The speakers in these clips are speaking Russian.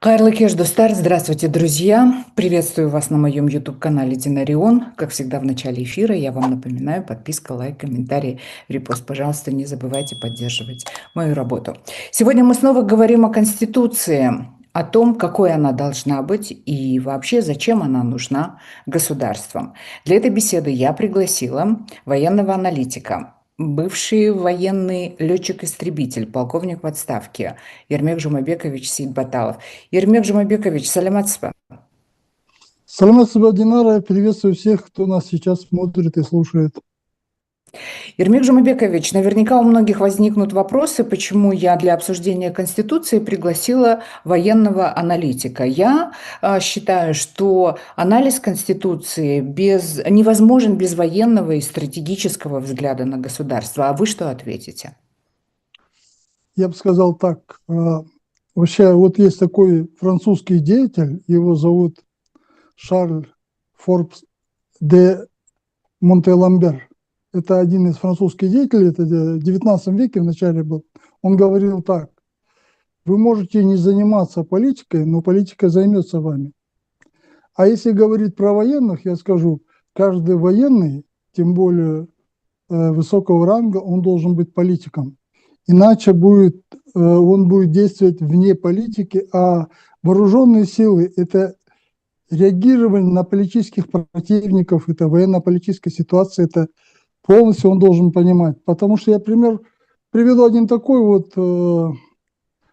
Кайрлы Кеш, Достар, здравствуйте, друзья! Приветствую вас на моем YouTube-канале Динарион. Как всегда в начале эфира я вам напоминаю, подписка, лайк, комментарий, репост. Пожалуйста, не забывайте поддерживать мою работу. Сегодня мы снова говорим о Конституции, о том, какой она должна быть и вообще зачем она нужна государствам. Для этой беседы я пригласила военного аналитика, бывший военный летчик-истребитель, полковник в отставке Ермек Жумабекович Сейтбаталов. Ермек Жумабекович, саламатсызба. Саламатсызба, Динара. Приветствую всех, кто нас сейчас смотрит и слушает. Ермек Жумабекович, наверняка у многих возникнут вопросы, почему я для обсуждения Конституции пригласила военного аналитика. Я считаю, что анализ Конституции невозможен без военного и стратегического взгляда на государство. А вы что ответите? Я бы сказал так. Вообще, вот есть такой французский деятель, его зовут Шарль Форбс де Монтеламбер. Это один из французских деятелей, это в 19 веке в начале был. Он говорил так: вы можете не заниматься политикой, но политика займется вами. А если говорить про военных, я скажу, каждый военный, тем более высокого ранга, он должен быть политиком. Иначе он будет действовать вне политики, а вооруженные силы – это реагирование на политических противников, это военно-политическая ситуация, это полностью он должен понимать. Потому что я пример приведу один такой,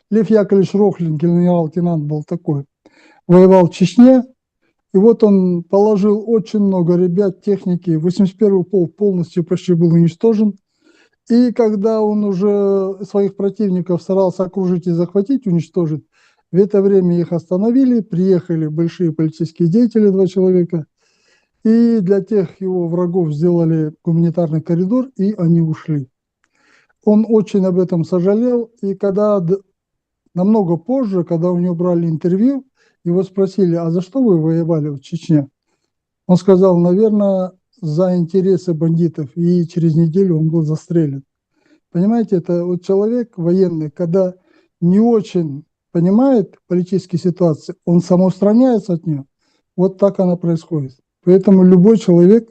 Лев Яковлевич Рохлин, генерал-лейтенант был такой, воевал в Чечне, и вот он положил очень много ребят, техники, 81-й полк полностью почти был уничтожен. И когда он уже своих противников старался окружить и захватить, уничтожить, в это время их остановили, приехали большие политические деятели, 2 человека, и для тех его врагов сделали гуманитарный коридор, и они ушли. Он очень об этом сожалел, и когда намного позже, когда у него брали интервью, его спросили: а за что вы воевали в Чечне? Он сказал: наверное, за интересы бандитов, и через неделю он был застрелен. Понимаете, это вот человек военный, когда не очень понимает политические ситуации, он самоустраняется от нее. Вот так она происходит. Поэтому любой человек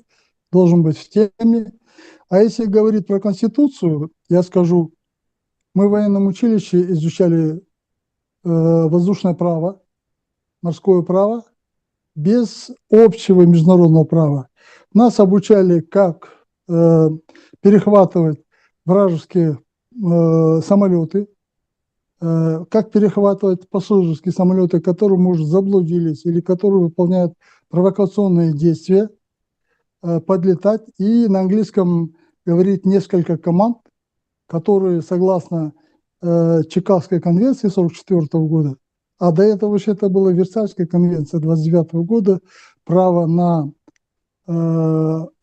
должен быть в теме. А если говорить про Конституцию, я скажу, мы в военном училище изучали воздушное право, морское право, без общего международного права. Нас обучали, как перехватывать вражеские самолеты, как перехватывать пассажирские самолеты, которые, может, заблудились или которые выполняют провокационные действия, подлетать. И на английском говорить несколько команд, которые, согласно Чикагской конвенции 1944 года, а до этого вообще это была Версальская конвенция 1929 года, право на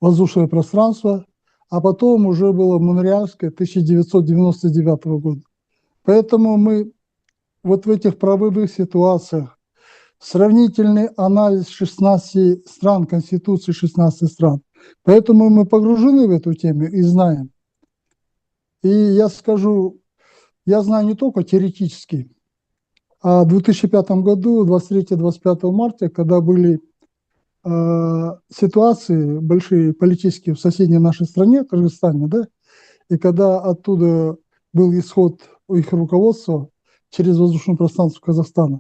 воздушное пространство, а потом уже было Монреальское 1999 года. Поэтому мы вот в этих правовых ситуациях, сравнительный анализ 16 стран, Конституции 16 стран, поэтому мы погружены в эту тему и знаем. И я скажу, я знаю не только теоретически, а в 2005 году, 23-25 марта, когда были ситуации большие политические в соседней нашей стране, Кыргызстане, да, и когда оттуда был исход их руководства через воздушное пространство Казахстана,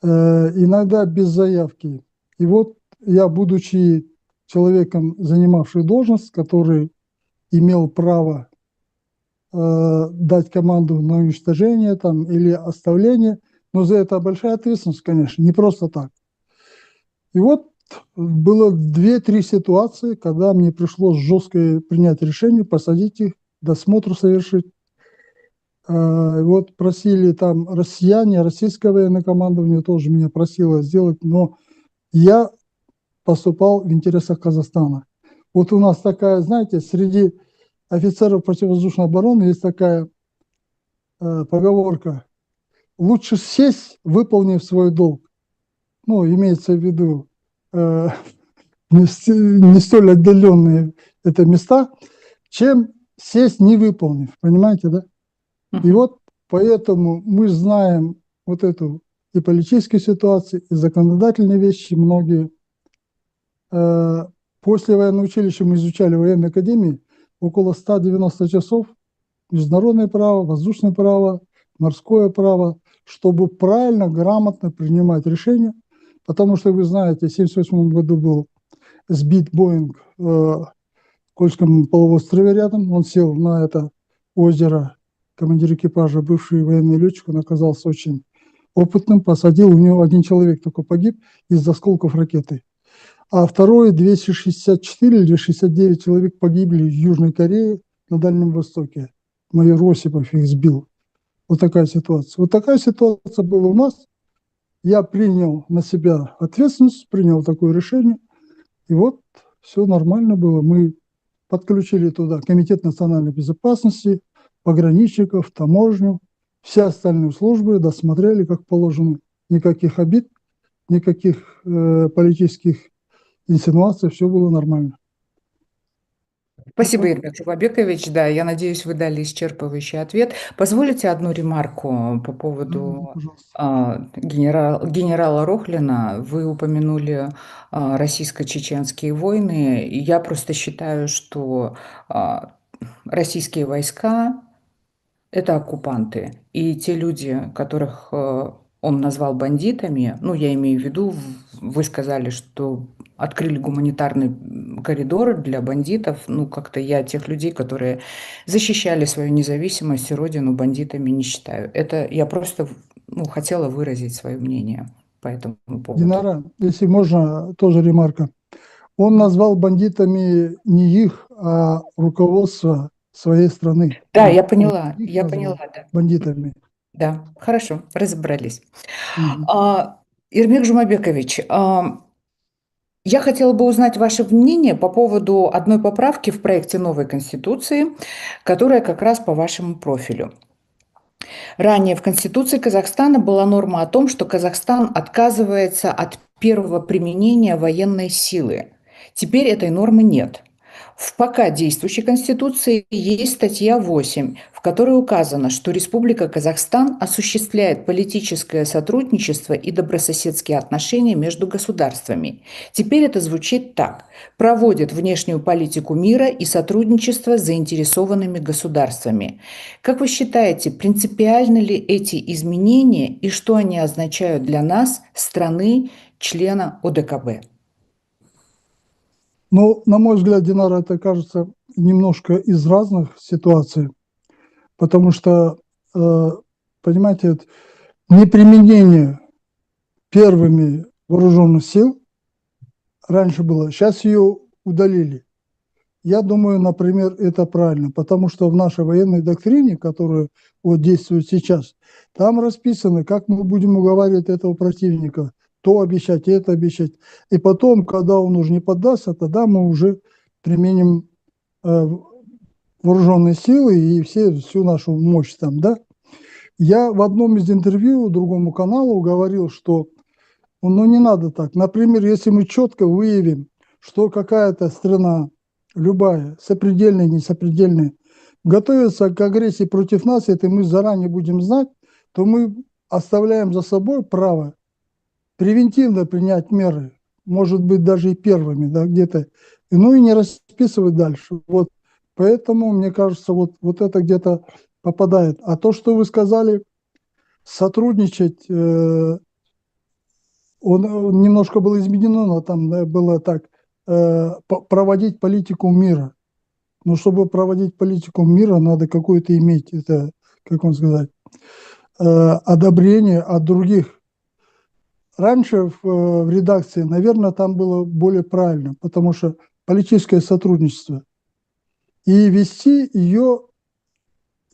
иногда без заявки. И вот я, будучи человеком, занимавший должность, который имел право дать команду на уничтожение там, или оставление, но за это большая ответственность, конечно, не просто так. И вот было 2-3 ситуации, когда мне пришлось жестко принять решение, посадить их, досмотр совершить. Вот просили там россияне, российское военное командование тоже меня просило сделать, но я поступал в интересах Казахстана. Вот у нас такая, знаете, среди офицеров противовоздушной обороны есть такая поговорка: лучше сесть, выполнив свой долг. Ну, имеется в виду не столь отдаленные это места, чем сесть, не выполнив. Понимаете, да? И вот поэтому мы знаем вот эту и политические ситуации, и законодательные вещи многие. После военного училища мы изучали в военной академии около 190 часов международное право, воздушное право, морское право, чтобы правильно, грамотно принимать решения. Потому что, вы знаете, в 1978 году был сбит Боинг в Кольском полуострове рядом. Он сел на это озеро. Командир экипажа, бывший военный летчик, он оказался очень опытным. Посадил, у него один человек только погиб из-за осколков ракеты. А второй, 264 или 269 человек погибли в Южной Корее на Дальнем Востоке. Майор Осипов их сбил. Вот такая ситуация. Вот такая ситуация была у нас. Я принял на себя ответственность, принял такое решение. И вот все нормально было. Мы подключили туда Комитет национальной безопасности, пограничников, таможню, все остальные службы, досмотрели, как положено. Никаких обид, никаких политических инсинуаций, все было нормально. Спасибо, Ермек Жумабекович. Да, я надеюсь, вы дали исчерпывающий ответ. Позволите одну ремарку по Да, поводу пожалуйста. генерала Рохлина. Вы упомянули российско-чеченские войны. И я просто считаю, что российские войска это оккупанты. И те люди, которых он назвал бандитами, ну, я имею в виду, вы сказали, что открыли гуманитарный коридор для бандитов. Ну, как-то я тех людей, которые защищали свою независимость и родину, бандитами не считаю. Это я просто хотела выразить свое мнение по этому поводу. Динара, если можно, тоже ремарка. Он назвал бандитами не их, а руководство своей страны. Да, Он их я назвал поняла, да. бандитами. Да, хорошо, разобрались. Мгм. Ирмек Жумабекович, я хотела бы узнать ваше мнение по поводу одной поправки в проекте новой Конституции, которая как раз по вашему профилю. Ранее в Конституции Казахстана была норма о том, что Казахстан отказывается от первого применения военной силы. Теперь этой нормы нет. В пока действующей Конституции есть статья 8, в которой указано, что Республика Казахстан осуществляет политическое сотрудничество и добрососедские отношения между государствами. Теперь это звучит так. Проводит внешнюю политику мира и сотрудничество с заинтересованными государствами. Как вы считаете, принципиальны ли эти изменения и что они означают для нас, страны, члена ОДКБ? Но, на мой взгляд, Динара, это кажется немножко из разных ситуаций, потому что, понимаете, неприменение первыми вооруженных сил раньше было, сейчас ее удалили. Я думаю, например, это правильно, потому что в нашей военной доктрине, которая вот действует сейчас, там расписано, как мы будем уговаривать этого противника, то обещать, это обещать. И потом, когда он уже не поддастся, тогда мы уже применим вооруженные силы и всю нашу мощь там, да. Я в одном из интервью другому каналу говорил, что ну не надо так. Например, если мы четко выявим, что какая-то страна, любая, сопредельная, несопредельная, готовится к агрессии против нас, это мы заранее будем знать, то мы оставляем за собой право превентивно принять меры, может быть, даже и первыми, да, где-то, ну и не расписывать дальше. Вот поэтому, мне кажется, вот это где-то попадает. А то, что вы сказали, сотрудничать, он немножко было изменено, но там было так, проводить политику мира. Но чтобы проводить политику мира, надо какое-то иметь, это, как вам сказать, одобрение от других. Раньше в редакции, наверное, там было более правильно, потому что политическое сотрудничество. И вести ее,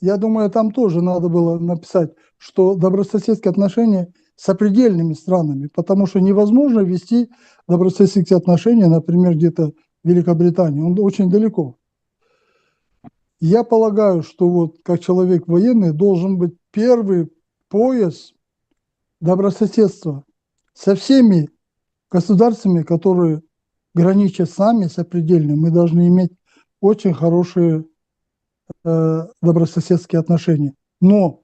я думаю, там тоже надо было написать, что добрососедские отношения с сопредельными странами, потому что невозможно вести добрососедские отношения, например, где-то в Великобритании, он очень далеко. Я полагаю, что вот как человек военный должен быть первый пояс добрососедства со всеми государствами, которые граничат с нами, сопредельно. Мы должны иметь очень хорошие добрососедские отношения. Но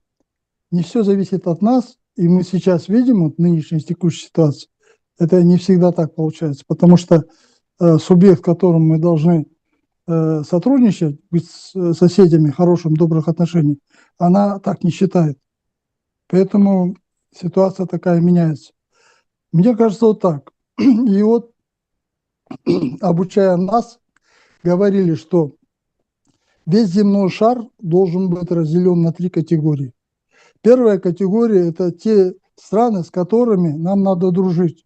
не все зависит от нас, и мы сейчас видим вот нынешней текущей ситуации, это не всегда так получается, потому что субъект, с которым мы должны сотрудничать, быть с соседями в хорошем, добрых отношениях, она так не считает. Поэтому ситуация такая меняется. Мне кажется, вот так. И вот, обучая нас, говорили, что весь земной шар должен быть разделен на 3 категории. Первая категория – это те страны, с которыми нам надо дружить.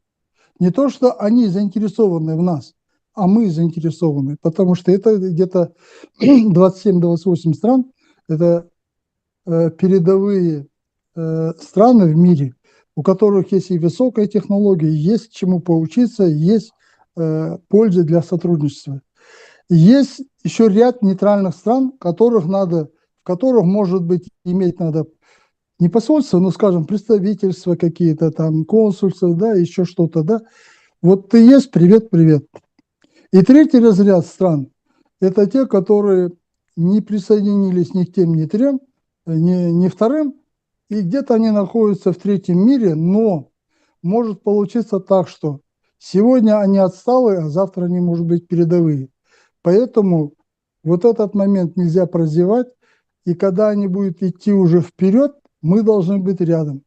Не то, что они заинтересованы в нас, а мы заинтересованы, потому что это где-то 27-28 стран, это передовые страны в мире, у которых есть и высокая технология, есть чему поучиться, есть польза для сотрудничества. Есть еще ряд нейтральных стран, в которых может быть, иметь надо не посольство, но, скажем, представительства какие-то, там, консульства, да, еще что-то, да. Вот ты есть, привет, привет. И третий разряд стран – это те, которые не присоединились ни к тем, ни к трем, ни вторым, и где-то они находятся в третьем мире, но может получиться так, что сегодня они отсталые, а завтра они, может быть, передовые. Поэтому вот этот момент нельзя прозевать, и когда они будут идти уже вперед, мы должны быть рядом.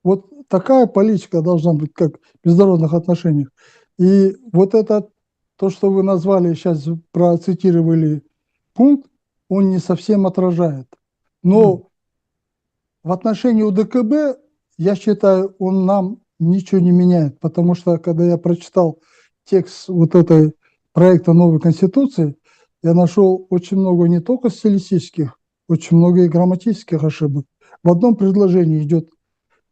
Вот такая политика должна быть, как в международных отношениях. И вот это, то, что вы назвали, сейчас процитировали пункт, он не совсем отражает. Но в отношении УДКБ, я считаю, он нам ничего не меняет, потому что, когда я прочитал текст вот этой проекта новой Конституции, я нашел очень много не только стилистических, очень много и грамматических ошибок. В одном предложении идет,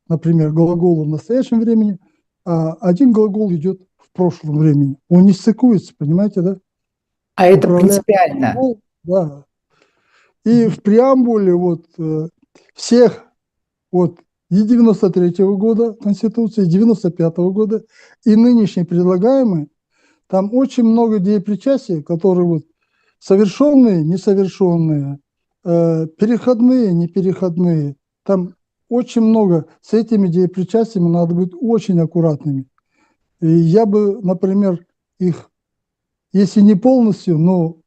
например, глагол в настоящем времени, а один глагол идет в прошлом времени. Он не стыкуется, понимаете, да? А это Управляя принципиально. глагол, да. И в преамбуле вот всех вот и 93-го года Конституции, 95-го года и нынешней предлагаемой, там очень много деепричастий, которые вот совершенные, несовершенные, переходные, непереходные. Там очень много. С этими деепричастиями надо быть очень аккуратными. И я бы, например, их, если не полностью, но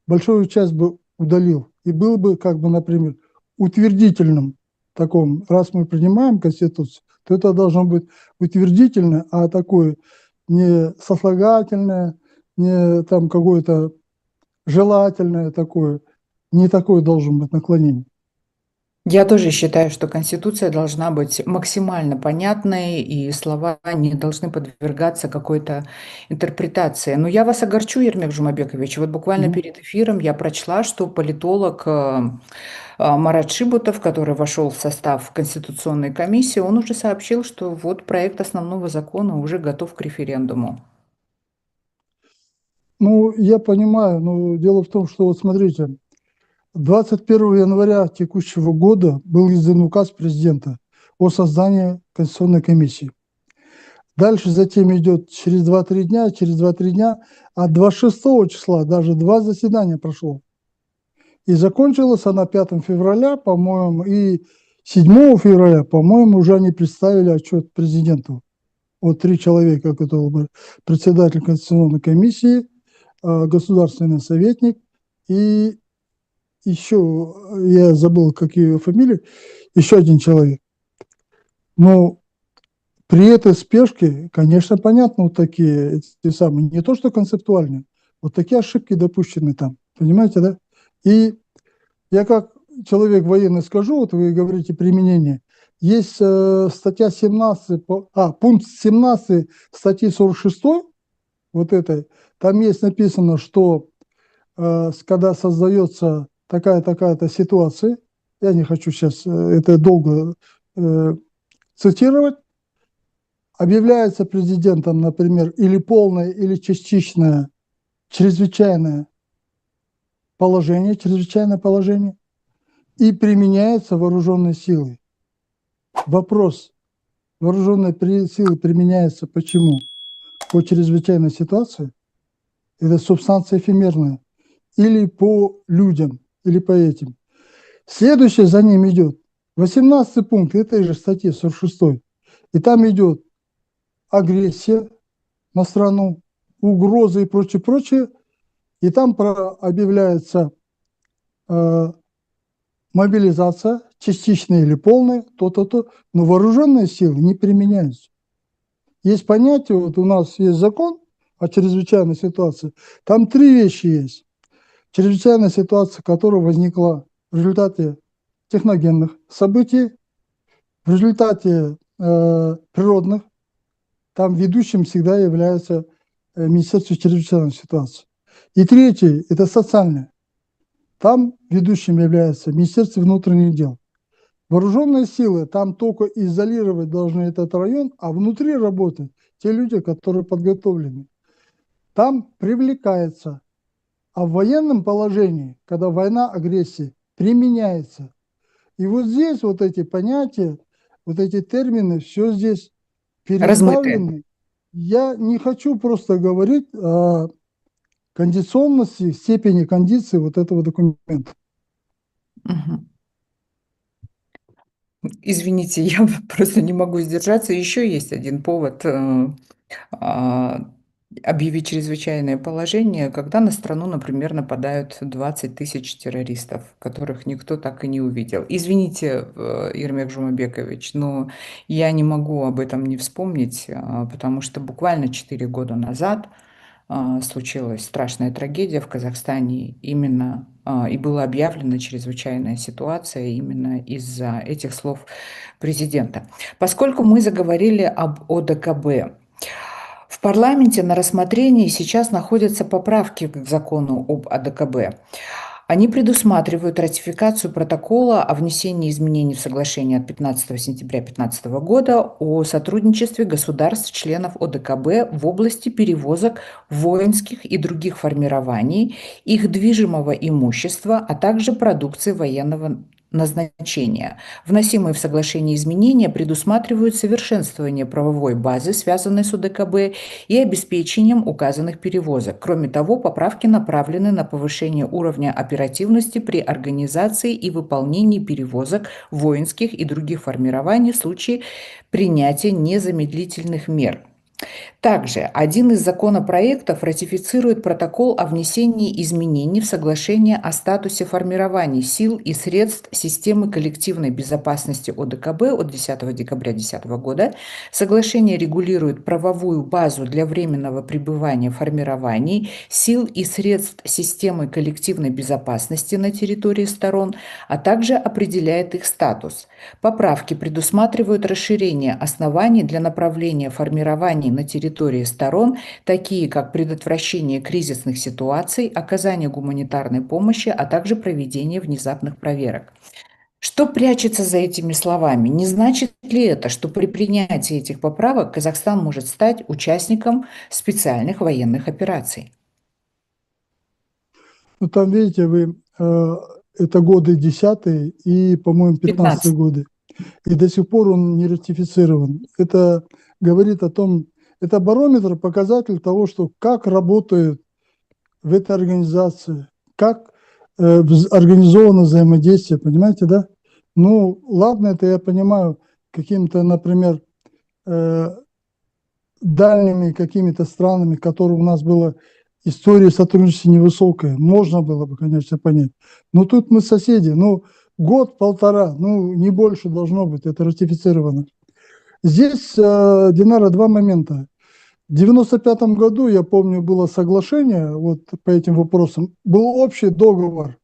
большую часть бы удалил. И был бы, как бы, например, утвердительным таком, раз мы принимаем Конституцию, то это должно быть утвердительное, а такое не сослагательное, не там какое-то желательное такое, не такое должно быть наклонение. Я тоже считаю, что Конституция должна быть максимально понятной, и слова не должны подвергаться какой-то интерпретации. Но я вас огорчу, Ермек Жумабекович. Вот буквально перед эфиром я прочла, что политолог Марат Шибутов, который вошел в состав Конституционной комиссии, он уже сообщил, что вот проект основного закона уже готов к референдуму. Ну, я понимаю, но дело в том, что вот смотрите, 21 января текущего года был издан указ президента о создании Конституционной комиссии. Дальше затем идет через 2-3 дня, а 26 числа даже 2 заседания прошло. И закончилась она 5 февраля, по-моему, и 7 февраля, по-моему, уже они представили отчет президенту. Вот 3 человека, которые были председатель Конституционной комиссии, государственный советник и еще, я забыл, какие его фамилии, еще один человек. Но при этой спешке, конечно, понятно, вот такие эти самые, не то что концептуальные, вот такие ошибки допущены там, понимаете, да? И я как человек военный скажу, вот вы говорите применение, есть статья 17, пункт 17 статьи 46, вот этой, там есть написано, что когда создается такая-такая-то ситуация, я не хочу сейчас это долго цитировать, объявляется президентом, например, или полное, или частичное чрезвычайное положение, и применяются вооруженные силы. Вопрос, вооруженные силы применяются почему? По чрезвычайной ситуации, это субстанция эфемерная, или по людям, или по этим. Следующее за ним идет. 18 пункт этой же статьи 46. И там идет агрессия на страну, угрозы и прочее, прочее. И там объявляется мобилизация, частичная или полная, то-то-то. Но вооруженные силы не применяются. Есть понятие, вот у нас есть закон о чрезвычайной ситуации. Там три вещи есть. Чрезвычайная ситуация, которая возникла в результате техногенных событий, в результате природных. Там ведущим всегда является Министерство чрезвычайной ситуации. И третье – это социальное. Там ведущим является Министерство внутренних дел. Вооруженные силы там только изолировать должны этот район, а внутри работают те люди, которые подготовлены. Там привлекается. А в военном положении, когда война, агрессия применяется. И вот здесь вот эти понятия, вот эти термины, все здесь Размытые. переставлены. Я не хочу просто говорить о кондиционности, степени кондиции вот этого документа. Мгм. Извините, я просто не могу сдержаться. Еще есть один повод а, объявить чрезвычайное положение, когда на страну, например, нападают 20 тысяч террористов, которых никто так и не увидел. Извините, Ермек Жумабекович, но я не могу об этом не вспомнить, потому что буквально 4 года назад случилась страшная трагедия в Казахстане именно и была объявлена чрезвычайная ситуация именно из-за этих слов президента. Поскольку мы заговорили об ОДКБ, в парламенте на рассмотрении сейчас находятся поправки к закону об ОДКБ. Они предусматривают ратификацию протокола о внесении изменений в соглашение от 15 сентября 2015 года о сотрудничестве государств-членов ОДКБ в области перевозок воинских и других формирований, их движимого имущества, а также продукции военного назначения. Вносимые в соглашение изменения предусматривают совершенствование правовой базы, связанной с ОДКБ, и обеспечением указанных перевозок. Кроме того, поправки направлены на повышение уровня оперативности при организации и выполнении перевозок воинских и других формирований в случае принятия незамедлительных мер. Также один из законопроектов ратифицирует протокол о внесении изменений в соглашение о статусе формирований сил и средств системы коллективной безопасности ОДКБ от 10 декабря 2010 года. Соглашение регулирует правовую базу для временного пребывания формирований сил и средств системы коллективной безопасности на территории сторон, а также определяет их статус. Поправки предусматривают расширение оснований для направления формирований на территории сторон, такие как предотвращение кризисных ситуаций, оказание гуманитарной помощи, а также проведение внезапных проверок. Что прячется за этими словами? Не значит ли это, что при принятии этих поправок Казахстан может стать участником специальных военных операций? Ну, там, видите, это годы 10-е и, по-моему, 15-е 15. годы. И до сих пор он не ратифицирован. Это говорит о том, это барометр, показатель того, что как работает в этой организации, как организовано взаимодействие, понимаете, да? Ну, ладно, это я понимаю, каким-то, например, дальними какими-то странами, которые у нас была история сотрудничества невысокая, можно было бы, конечно, понять. Но тут мы соседи, ну, год-полтора, ну, не больше должно быть, это ратифицировано. Здесь, Динара, два момента. В 1995 году, я помню, было соглашение вот по этим вопросам, был общий договор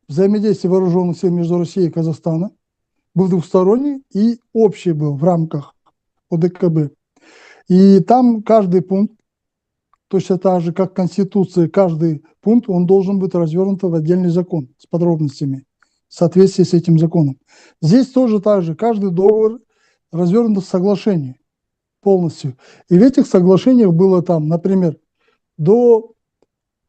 взаимодействия вооруженных сил между Россией и Казахстаном, был двухсторонний и общий был в рамках ОДКБ. И там каждый пункт, точно так же, как Конституция, каждый пункт, он должен быть развернут в отдельный закон с подробностями в соответствии с этим законом. Здесь тоже так же, каждый договор развернут в соглашении полностью. И в этих соглашениях было там, например, до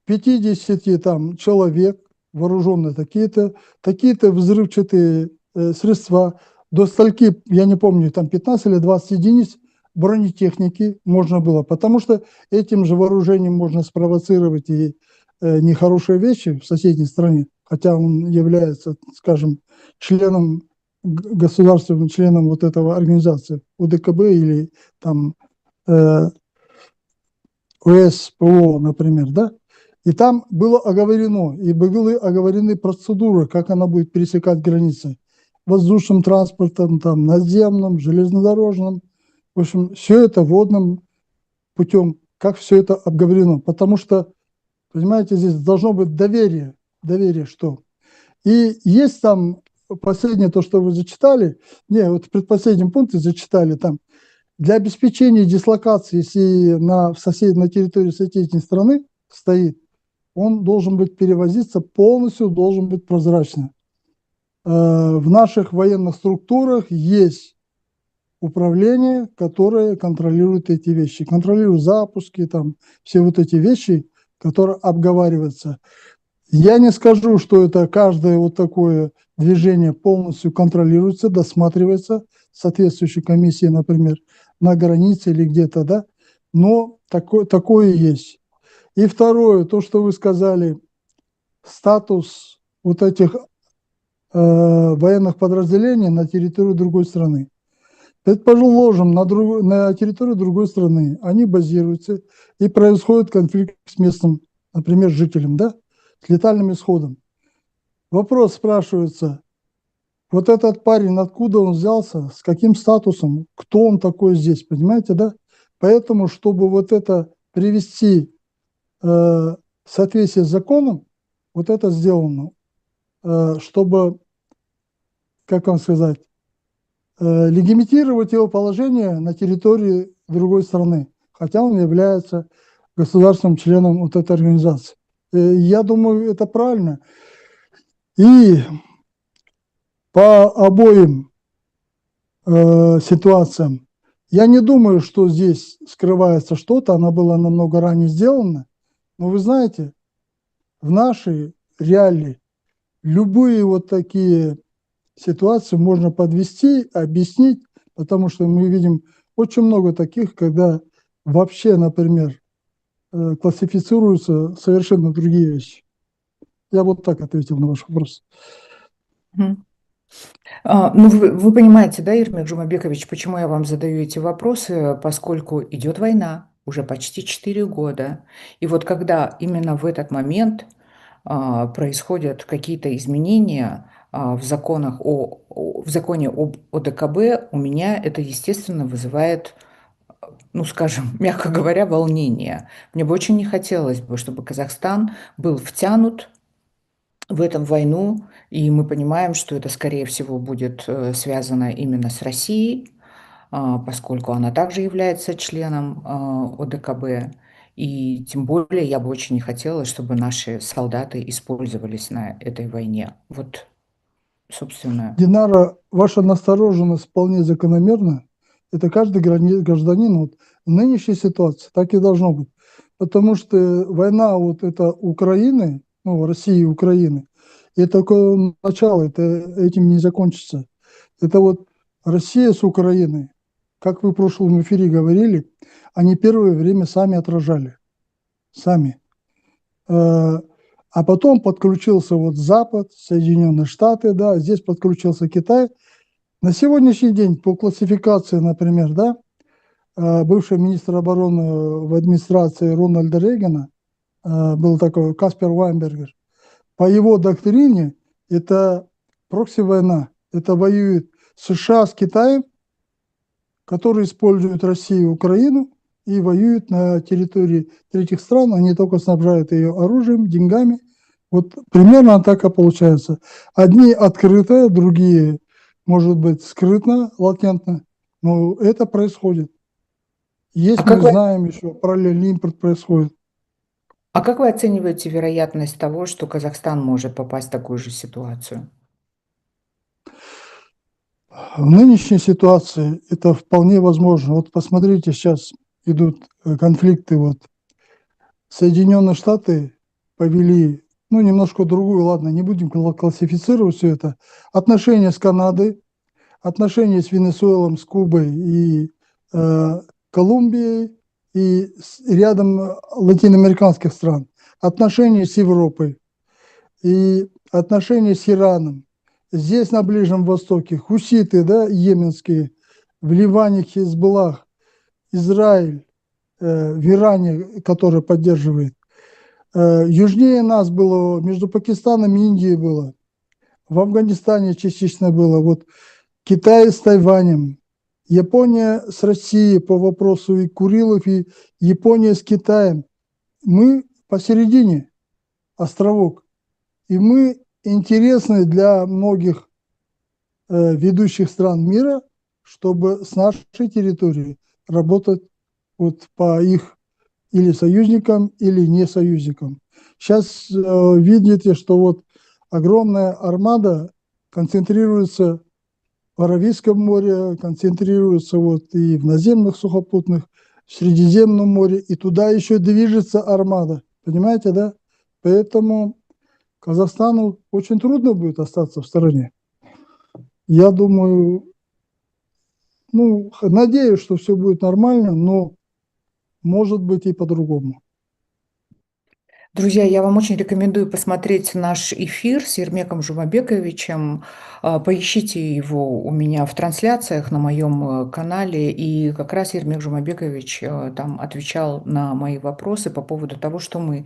50 там, человек вооруженные, такие-то взрывчатые средства, до стольки, я не помню, там 15 или 20 единиц бронетехники можно было, потому что этим же вооружением можно спровоцировать и нехорошие вещи в соседней стране. хотя он является, скажем, членом, государственным членом вот этого организации УДКБ или там ОСПО, например, да? И там было оговорено, и были оговорены процедуры, как она будет пересекать границы. Воздушным транспортом, там, наземным, железнодорожным. В общем, все это водным путем, как все это обговорено. Потому что, понимаете, здесь должно быть доверие. Доверие что? И есть там последнее, то, что вы зачитали, не, вот в предпоследнем пункте зачитали там, для обеспечения дислокации, если на территории соседней страны стоит, он должен быть перевозиться полностью, должен быть прозрачно. В наших военных структурах есть управление, которое контролирует эти вещи, контролирует запуски, там, все вот эти вещи, которые обговариваются. Я не скажу, что это каждое вот такое движение полностью контролируется, досматривается соответствующей комиссией, например, на границе или где-то, да, но такое есть. И второе, то, что вы сказали, статус вот этих военных подразделений на территории другой страны. Предположим, на территории другой страны они базируются и происходит конфликт с местным, например, жителем, да, с летальным исходом. Вопрос спрашивается, вот этот парень, откуда он взялся, с каким статусом, кто он такой здесь, понимаете, да? Поэтому, чтобы вот это привести в соответствие с законом, вот это сделано, чтобы, как вам сказать, легитимировать его положение на территории другой страны, хотя он является государственным членом вот этой организации. Я думаю, это правильно. И по обоим ситуациям я не думаю, что здесь скрывается что-то, она была намного ранее сделана, но вы знаете, в нашей реалии любые вот такие ситуации можно подвести, объяснить, потому что мы видим очень много таких, когда вообще, например, классифицируются совершенно другие вещи. Я вот так ответил на ваш вопрос. Ну, вы понимаете, да, Ермек Жумабекович, почему я вам задаю эти вопросы, поскольку идет война уже почти 4 года. И вот когда именно в этот момент происходят какие-то изменения в законах в законе об ОДКБ, у меня это, естественно, вызывает, ну, скажем, мягко говоря, волнение. Мне бы очень не хотелось бы, чтобы Казахстан был втянут в этом войну, и мы понимаем, что это, скорее всего, будет связано именно с Россией, поскольку она также является членом ОДКБ. И тем более я бы очень не хотела, чтобы наши солдаты использовались на этой войне. Вот, собственно. Динара, ваша настороженность вполне закономерна. Это каждый гражданин вот, в нынешней ситуации так и должно быть. Потому что война вот это Украины, ну, России и Украины, это только начало, это этим не закончится. Это вот Россия с Украиной, как вы в прошлом эфире говорили, они первое время сами отражали. Сами. А потом подключился вот Запад, Соединенные Штаты, да, здесь подключился Китай. На сегодняшний день по классификации, например, да, бывший министр обороны в администрации Рональда Рейгана, был такой Каспер Вайнбергер, по его доктрине это прокси-война, это воюет США с Китаем, которые используют Россию и Украину и воюют на территории третьих стран, они только снабжают ее оружием, деньгами. Вот примерно так и получается. Одни открыто, другие, может быть, скрытно, латентно, но это происходит. Есть, мы знаем, еще параллельный импорт происходит. А как вы оцениваете вероятность того, что Казахстан может попасть в такую же ситуацию? В нынешней ситуации это вполне возможно. Вот посмотрите, сейчас идут конфликты. Вот Соединенные Штаты повели, ну, немножко другую, ладно, не будем классифицировать все это, отношения с Канадой, отношения с Венесуэлой, с Кубой и Колумбией и рядом латиноамериканских стран, отношения с Европой. И отношения с Ираном. Здесь, на Ближнем Востоке, хуситы, да, йеменские, в Ливане Хизбаллах, Израиль, в Иране, который поддерживает. Южнее нас было, между Пакистаном и Индией было, в Афганистане частично было, вот Китай с Тайванем, Япония с Россией по вопросу и Курилов, и Япония с Китаем. Мы посередине, островок, и мы интересны для многих ведущих стран мира, чтобы с нашей территории работать вот по их или союзникам, или не союзникам. Сейчас видите, что вот огромная армада концентрируется в Аравийском море, концентрируется вот и в наземных сухопутных, в Средиземном море, и туда еще движется армада. Понимаете, да? Поэтому Казахстану очень трудно будет остаться в стороне. Я думаю, ну, надеюсь, что все будет нормально, но может быть и по-другому. Друзья, я вам очень рекомендую посмотреть наш эфир с Ермеком Жумабековичем. Поищите его у меня в трансляциях на моем канале. И как раз Ермек Жумабекович там отвечал на мои вопросы по поводу того, что мы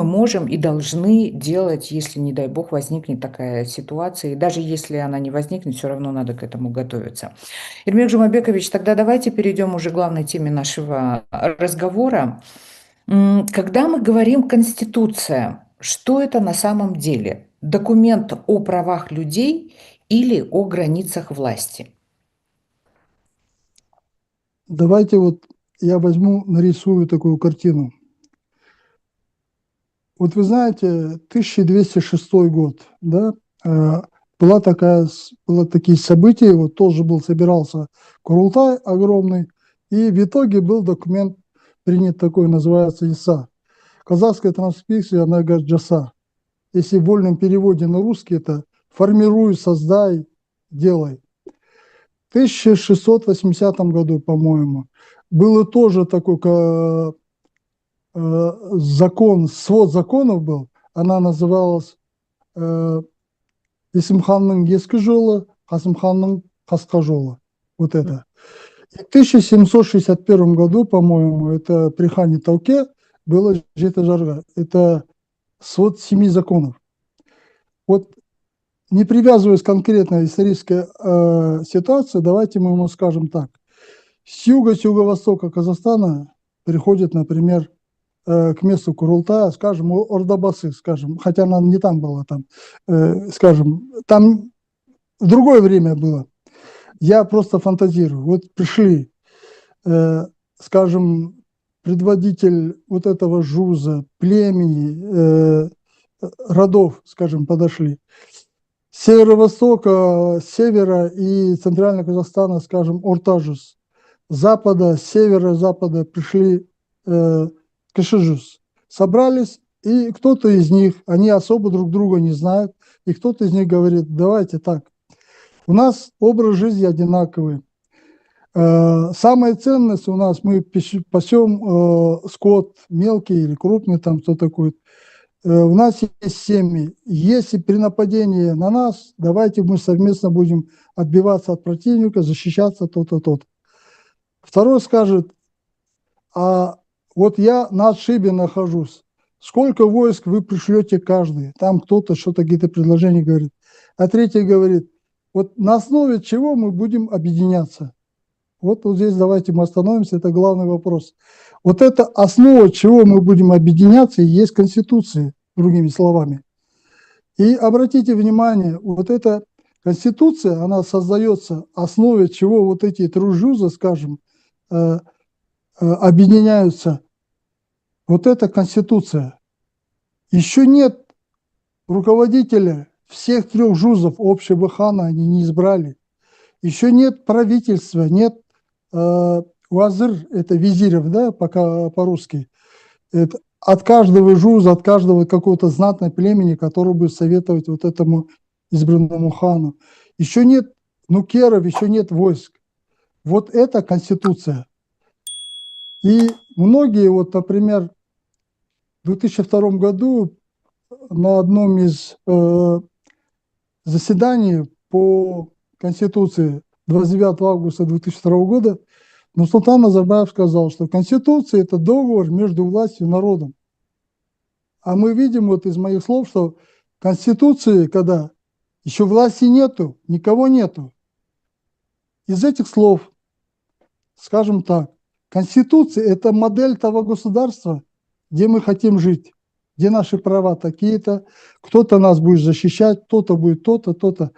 можем и должны делать, если, не дай бог, возникнет такая ситуация. И даже если она не возникнет, все равно надо к этому готовиться. Ермек Жумабекович, тогда давайте перейдем уже к главной теме нашего разговора. Когда мы говорим «Конституция», что это на самом деле? Документ о правах людей или о границах власти? Давайте вот я возьму, нарисую такую картину. Вот вы знаете, 1206 год, да, была такая, было такие события, вот тоже собирался Курултай огромный, и в итоге был документ принят такой, называется ИСА. Казахская транскрипция, она говорит джаса. Если в вольном переводе на русский, это формируй, создай, делай. В 1680 году, по-моему, было тоже такой закон, свод законов был, она называлась Есімханның ескі жолы, Қасымханның қасқа жолы. Вот это. И в 1761 году, по-моему, это при хане Тауке было Жеті жарга. Это свод 7 законов. Вот не привязываясь к конкретной исторической ситуации, давайте мы ему скажем так. С юга, с юго-востока Казахстана переходит, например, к месту Курултая, скажем, Ордабасы, скажем, хотя она не там была, там, скажем, там в другое время было. Я просто фантазирую. Вот пришли, скажем, предводитель вот этого жуза, племени, родов, скажем, подошли. С северо-востока, с севера и центрального Казахстана, скажем, Ортажус. С запада, с севера-запада пришли Кашижус. Собрались, и кто-то из них, они особо друг друга не знают, и кто-то из них говорит, давайте так, у нас образ жизни одинаковый. Самая ценность у нас, мы пасем скот, мелкий или крупный, там кто такой. У нас есть семьи. Если при нападении на нас, давайте мы совместно будем отбиваться от противника, защищаться то-то, то-то. Второй скажет, а вот я на отшибе нахожусь. Сколько войск вы пришлете каждый? Там кто-то что-то, какие-то предложения говорит. А третий говорит, вот на основе чего мы будем объединяться? Вот здесь давайте мы остановимся, это главный вопрос. Вот это основа, чего мы будем объединяться, и есть Конституция, другими словами. И обратите внимание, вот эта Конституция, она создается, основе чего вот эти тружузы, скажем, объединяются. Вот эта Конституция. Еще нет руководителя всех трех жузов общего хана, они не избрали. Еще нет правительства, нет уазыр, это визирев, да, пока по-русски. Это от каждого жуза, от каждого какого-то знатного племени, который будет советовать вот этому избранному хану. Еще нет нукеров, еще нет войск. Вот это Конституция. И многие, вот, например, в 2002 году на одном из заседаний по Конституции 29 августа 2002 года Нурсултан Назарбаев сказал, что Конституция – это договор между властью и народом. А мы видим вот из моих слов, что Конституции, когда еще власти нету, никого нету. Из этих слов, скажем так, Конституция – это модель того государства, где мы хотим жить, где наши права такие-то, кто-то нас будет защищать, кто-то будет то-то, то-то.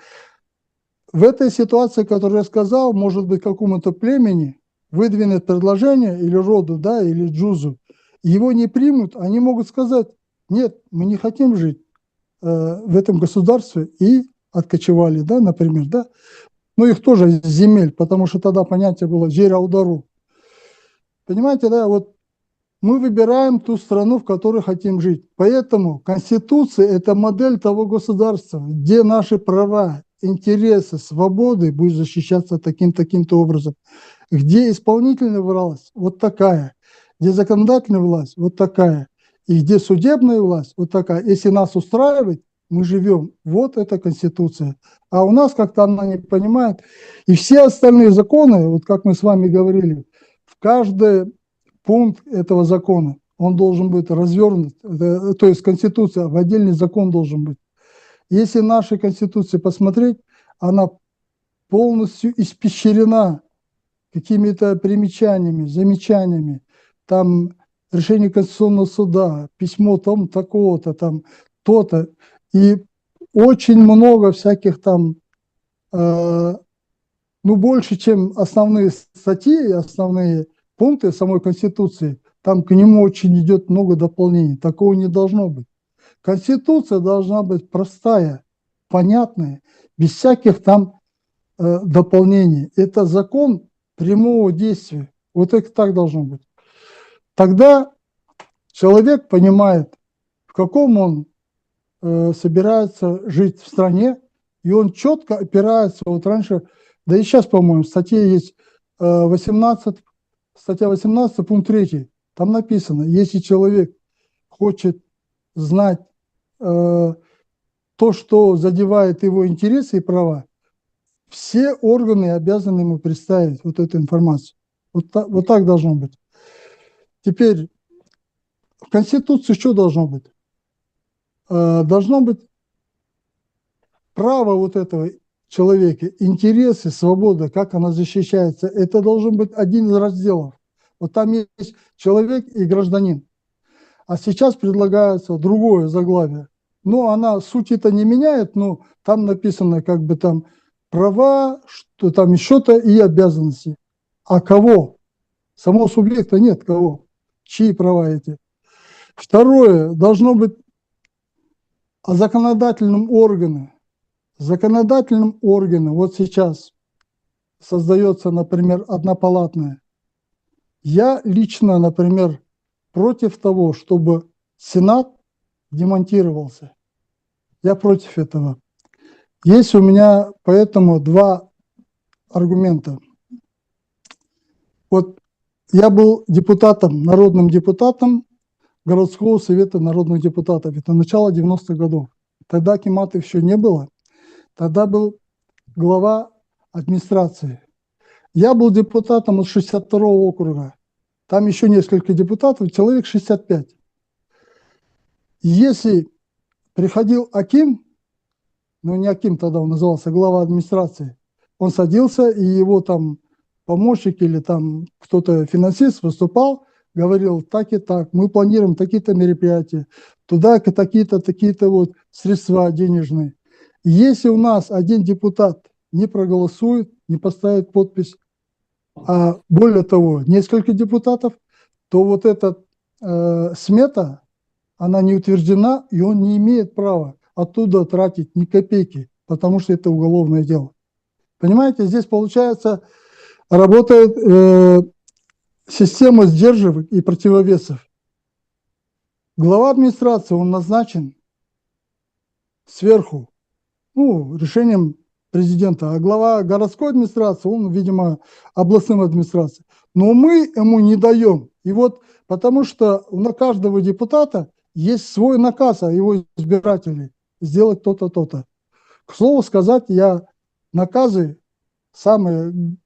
В этой ситуации, которую я сказал, может быть, какому-то племени выдвинет предложение или роду, да, или джузу, его не примут, они могут сказать, нет, мы не хотим жить в этом государстве, и откочевали, да, например, да. Ну, их тоже из земель, потому что тогда понятие было «жер аудару». Понимаете, да, вот мы выбираем ту страну, в которой хотим жить. Поэтому Конституция – это модель того государства, где наши права, интересы, свободы будут защищаться таким-то образом. Где исполнительная власть – вот такая, где законодательная власть – вот такая, и где судебная власть – вот такая. Если нас устраивает, мы живем. Вот это Конституция. А у нас как-то она не понимает. И все остальные законы, вот как мы с вами говорили, в каждый пункт этого закона, он должен быть развернут, то есть Конституция в отдельный закон должен быть. Если нашей Конституции посмотреть, она полностью испещрена какими-то примечаниями, замечаниями, там решение Конституционного суда, письмо там такого-то, там то-то, и очень много всяких там, ну, больше, чем основные статьи, основные пункты самой Конституции, там к нему очень идет много дополнений. Такого не должно быть. Конституция должна быть простая, понятная, без всяких там дополнений. Это закон прямого действия. Вот это так должно быть. Тогда человек понимает, в каком он собирается жить в стране, и он четко опирается. Вот раньше, да и сейчас, по-моему, в статье есть 18, статья 18, пункт 3. Там написано, если человек хочет знать то, что задевает его интересы и права, все органы обязаны ему представить вот эту информацию. Вот так должно быть. Теперь в Конституции что должно быть? Должно быть право вот этого человека, интересы, свобода, как она защищается. Это должен быть один из разделов. Вот там есть человек и гражданин. А сейчас предлагается другое заглавие. Но она суть это не меняет, но там написано как бы там права, что там еще-то и обязанности. А кого? Самого субъекта нет кого. Чьи права эти? Второе, должно быть о законодательном органе. Законодательным органом вот сейчас создается, например, однопалатная. Я лично, например, против того, чтобы Сенат демонтировался. Я против этого. Есть у меня поэтому два аргумента. Вот я был депутатом, народным депутатом городского совета народных депутатов. Это начало 90-х годов. Тогда акиматов еще не было. Тогда был глава администрации. Я был депутатом от 62-го округа. Там еще несколько депутатов, человек 65. Если приходил аким, ну не аким тогда он назывался, глава администрации, он садился, и его там помощник или там кто-то финансист выступал, говорил так и так, мы планируем такие-то мероприятия, туда такие-то, такие-то вот средства денежные. И если у нас один депутат не проголосует, не поставит подпись, а более того, несколько депутатов, то вот эта смета, она не утверждена, и он не имеет права оттуда тратить ни копейки, потому что это уголовное дело. Понимаете, здесь получается, работает система сдерживок и противовесов. Глава администрации, он назначен сверху, ну, решением президента, а глава городской администрации, он, видимо, областным администрацией. Но мы ему не даем. И вот потому что на каждого депутата есть свой наказ о его избирателей сделать то-то, то-то. К слову сказать, я наказы самые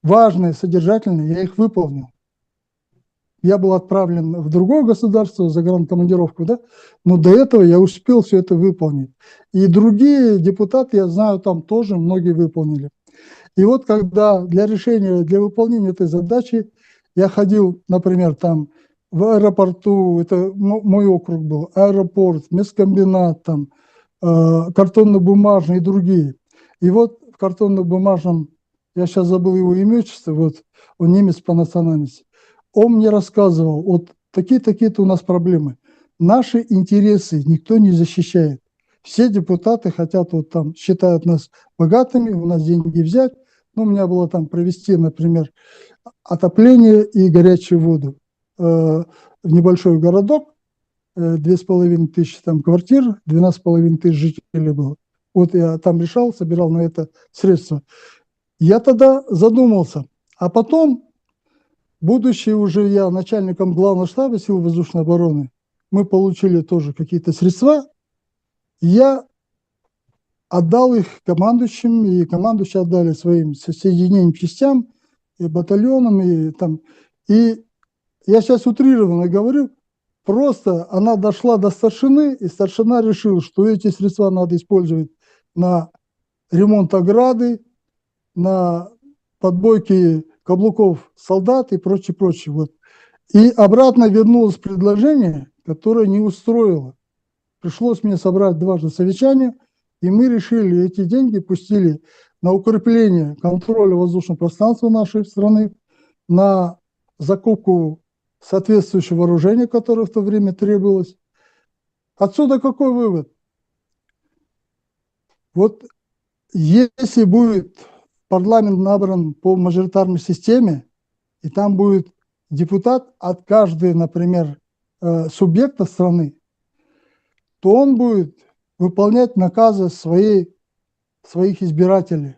важные, содержательные, я их выполнил. Я был отправлен в другое государство за гранкомандировку, да, но до этого я успел все это выполнить. И другие депутаты, я знаю, там тоже многие выполнили. И вот когда для решения, для выполнения этой задачи я ходил, например, там в аэропорту, это мой округ был, аэропорт, мясокомбинат, там, картонно-бумажный и другие. И вот в картонно-бумажном, я сейчас забыл его имя, отчество, вот он немец по национальности, он мне рассказывал, вот такие-такие-то у нас проблемы. Наши интересы никто не защищает. Все депутаты хотят, вот там, считают нас богатыми, у нас деньги взять. Ну, у меня было там провести, например, отопление и горячую воду в небольшой городок, 2500 там квартир, 12 500 жителей было. Вот я там решал, собирал на это средства. Я тогда задумался, а потом, будучи уже я начальником главного штаба сил воздушной обороны, мы получили тоже какие-то средства, я отдал их командующим, и командующие отдали своим соединениям, частям, и батальонам, и там. И я сейчас утрированно говорю, просто она дошла до старшины, и старшина решил, что эти средства надо использовать на ремонт ограды, на подбойки каблуков солдат и прочее, прочее. Вот. И обратно вернулось предложение, которое не устроило. Пришлось мне собрать дважды совещание, и мы решили, эти деньги пустили на укрепление контроля воздушного пространства нашей страны, на закупку соответствующего вооружения, которое в то время требовалось. Отсюда какой вывод? Вот если будет парламент набран по мажоритарной системе, и там будет депутат от каждого, например, субъекта страны, то он будет выполнять наказы своих избирателей.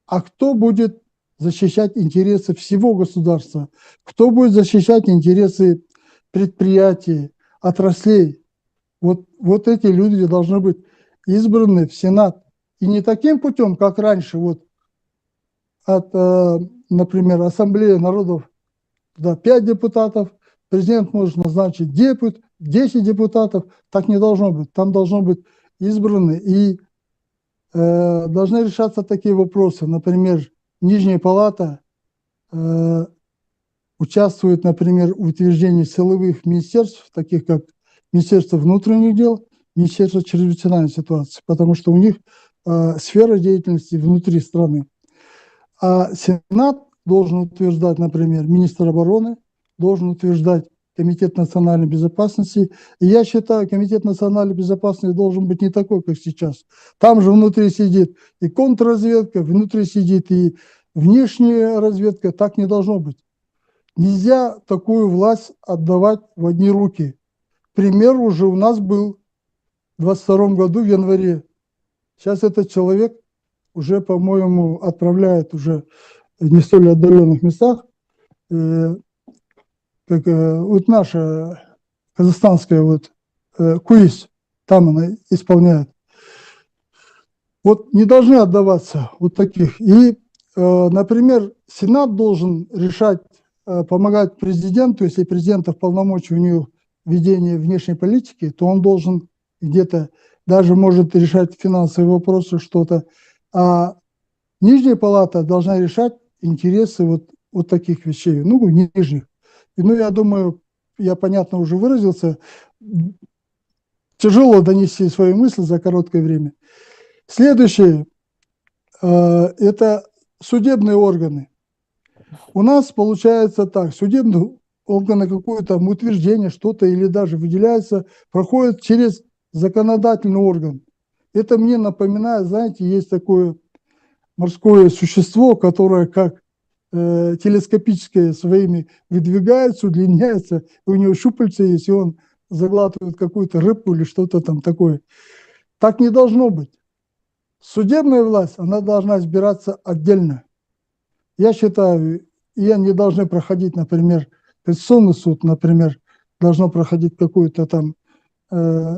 А кто будет защищать интересы всего государства? Кто будет защищать интересы предприятий, отраслей? Вот эти люди должны быть избраны в Сенат. И не таким путем, как раньше, вот от, например, Ассамблеи народов, да, 5 депутатов, президент может назначить 10 депутатов, так не должно быть. Там должно быть избраны и должны решаться такие вопросы. Например, Нижняя палата участвует, например, в утверждении силовых министерств, таких как Министерство внутренних дел, Министерство чрезвычайной ситуации, потому что у них сфера деятельности внутри страны. А Сенат должен утверждать, например, министр обороны, должен утверждать Комитет национальной безопасности. И я считаю, Комитет национальной безопасности должен быть не такой, как сейчас. Там же внутри сидит и контрразведка, внутри сидит и внешняя разведка. Так не должно быть. Нельзя такую власть отдавать в одни руки. Пример уже у нас был в 22 году, в январе. Сейчас этот человек уже, по-моему, отправляет уже в не столь отдаленных местах, как вот наша казахстанская вот КУИС, там она исполняет. Вот не должны отдаваться вот таких. И, например, Сенат должен решать, помогать президенту, если президента в полномочии у него ведение внешней политики, то он должен где-то даже может решать финансовые вопросы, что-то. А Нижняя палата должна решать интересы вот таких вещей, ну, нижних. И, ну, я думаю, я понятно уже выразился, тяжело донести свои мысли за короткое время. Следующее – это судебные органы. У нас получается так, судебные органы какое-то утверждение, что-то или даже выделяется, проходит через законодательный орган. Это мне напоминает, знаете, есть такое морское существо, которое как телескопическое своими выдвигается, удлиняется, у него щупальца есть, и он заглатывает какую-то рыбку или что-то там такое. Так не должно быть. Судебная власть, она должна избираться отдельно. Я считаю, и они должны проходить, например, Конституционный суд, например, должно проходить какое-то там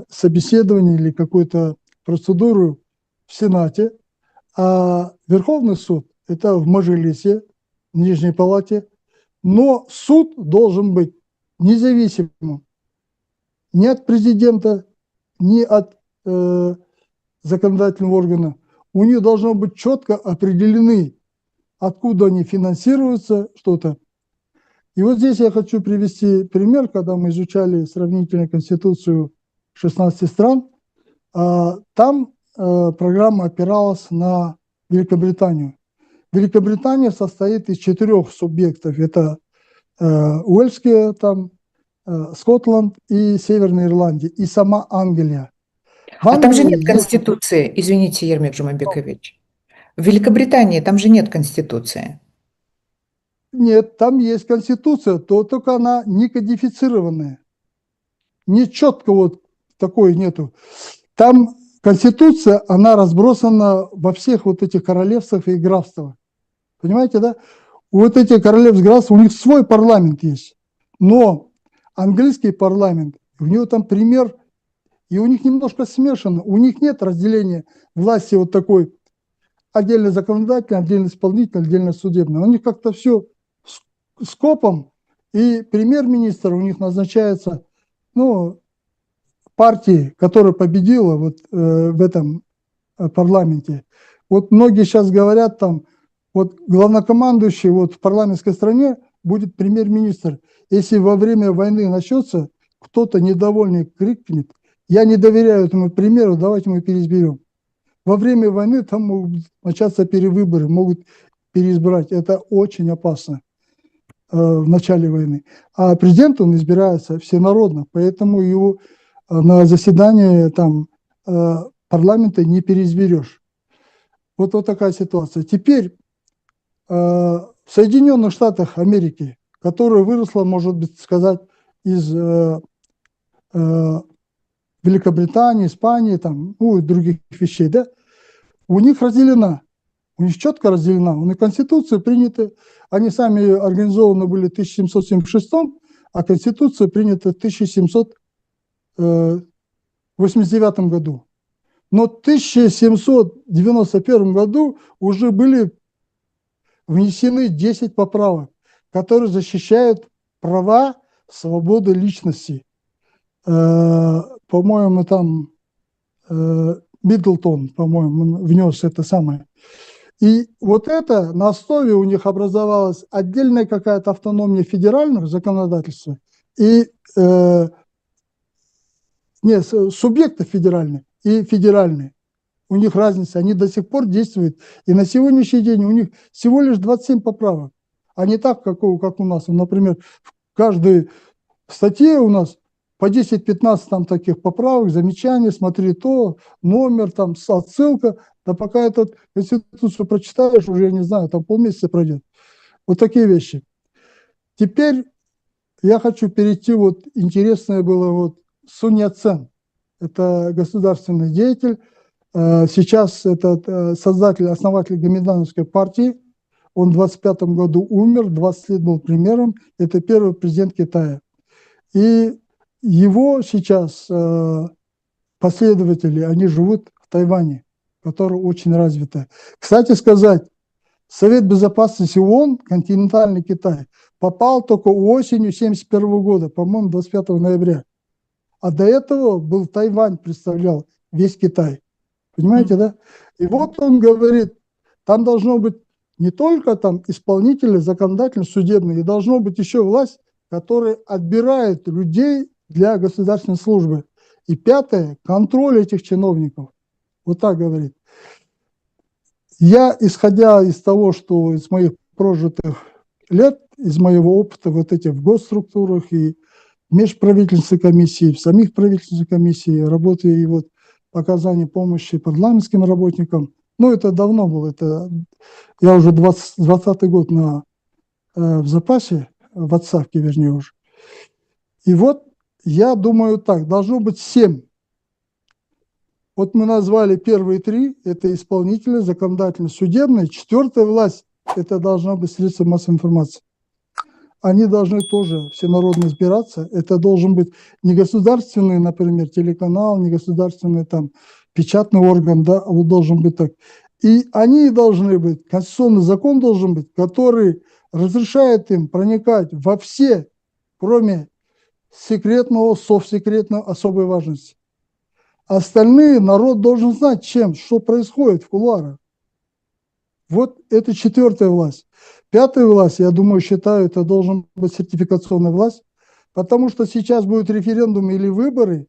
собеседование или какую-то процедуру в Сенате, а Верховный суд – это в Мажилисе, в Нижней Палате. Но суд должен быть независимым ни от президента, ни от законодательного органа. У них должно быть четко определены, откуда они финансируются, что-то. И вот здесь я хочу привести пример, когда мы изучали сравнительную конституцию 16 стран, там программа опиралась на Великобританию. Великобритания состоит из 4 субъектов. Это Уэльские, там, Скотланд и Северная Ирландия, и сама Англия. В А там же Англии нет есть... конституции, извините, Ермек Жумабекович. В Великобритании там же нет конституции. Нет, там есть конституция, только она не кодифицированная. Не четко вот такой нету. Там конституция, она разбросана во всех вот этих королевствах и графствах. Понимаете, да? Вот эти королевства и графства, у них свой парламент есть. Но английский парламент, у него там пример, и у них немножко смешано. У них нет разделения власти вот такой, отдельно законодательной, отдельно исполнительной, отдельно судебной. У них как-то все скопом, и премьер-министр у них назначается, ну, партии, которая победила вот в этом парламенте. Вот многие сейчас говорят там, вот главнокомандующий вот в парламентской стране будет премьер-министр. Если во время войны начнется, кто-то недовольный крикнет, я не доверяю этому примеру, давайте мы переизберем. Во время войны там могут начаться перевыборы, могут переизбрать. Это очень опасно в начале войны. А президент, он избирается всенародно, поэтому его на заседании там парламента не переизберешь. Вот такая ситуация. Теперь в Соединенных Штатах Америки, которая выросла, может быть, сказать, из Великобритании, Испании, там, ну, и других вещей, да, у них разделена, у них четко разделена, у них конституция принята, они сами организованы были в 1776, а конституция принята в 1789 году. Но в 1791 году уже были внесены 10 поправок, которые защищают права, свободы личности. По-моему, там Миддлтон, по-моему, внес это самое. И вот это на основе у них образовалась отдельная какая-то автономия федерального законодательства и субъекты федеральные и федеральные. У них разница, они до сих пор действуют. И на сегодняшний день у них всего лишь 27 поправок, а не так, как у нас. Например, в каждой статье у нас по 10-15 там таких поправок, замечаний, смотри то, номер, там отсылка. Да пока эту конституцию прочитаешь, уже, я не знаю, там полмесяца пройдет. Вот такие вещи. Теперь я хочу перейти, вот интересное было, вот Сунь Яцен. Это государственный деятель. Сейчас это создатель, основатель Гоминдановской партии. Он в 25 году умер, 20 лет был премьером. Это первый президент Китая. И его сейчас последователи, они живут в Тайване, который очень развитый. Кстати сказать, Совет Безопасности ООН, континентальный Китай, попал только осенью 1971 года, по-моему, 25 ноября. А до этого был Тайвань, представлял весь Китай. Понимаете, да? И вот он говорит, там должно быть не только там исполнительный, законодательный, судебный, и должно быть еще власть, которая отбирает людей для государственной службы. И пятое, контроль этих чиновников. Вот так говорит. Я, исходя из того, что из моих прожитых лет, из моего опыта вот этих в госструктурах и межправительственной комиссии, в самих правительственных комиссиях, работаю и вот по оказанию помощи парламентским работникам. Ну, это давно было, это я уже 20-й год в запасе, в отставке, вернее, уже. И вот я думаю так, должно быть 7. Вот мы назвали первые 3, это исполнительная, законодательная, судебная. 4-я власть, это должна быть средства массовой информации. они должны тоже всенародно избираться. Это должен быть не государственный, например, телеканал, не государственный там печатный орган, да, а вот должен быть так. И они должны быть, конституционный закон должен быть, который разрешает им проникать во все, кроме секретного, совсекретного, особой важности. Остальные народ должен знать, что происходит в кулуарах. Вот это четвертая власть. Пятая власть, я думаю, считаю, это должен быть сертификационная власть, потому что сейчас будет референдум или выборы,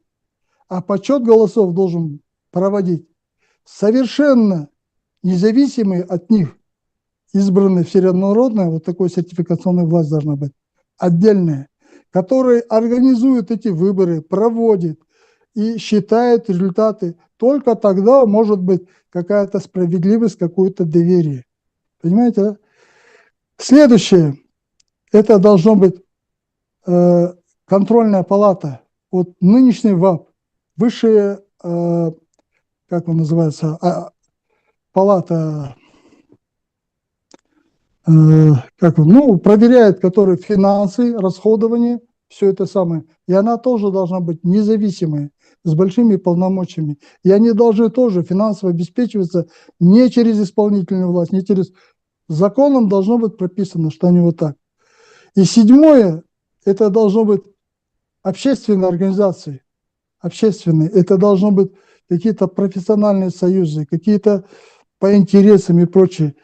а подсчет голосов должен проводить совершенно независимый от них избранная всенародная, вот такой сертификационная власть должна быть, отдельная, которая организует эти выборы, проводит и считает результаты. Только тогда может быть какая-то справедливость, какое-то доверие. Понимаете, да? Следующее, это должно быть контрольная палата. Вот нынешний ВАП, высшая, как он называется, палата, проверяет, которые финансы, расходование, все это самое. И она тоже должна быть независимой, с большими полномочиями. И они должны тоже финансово обеспечиваться не через исполнительную власть, не через... Законом должно быть прописано, что они вот так. И седьмое, это должно быть общественные организации, общественные. Это должно быть какие-то профессиональные союзы, какие-то по интересам и прочее.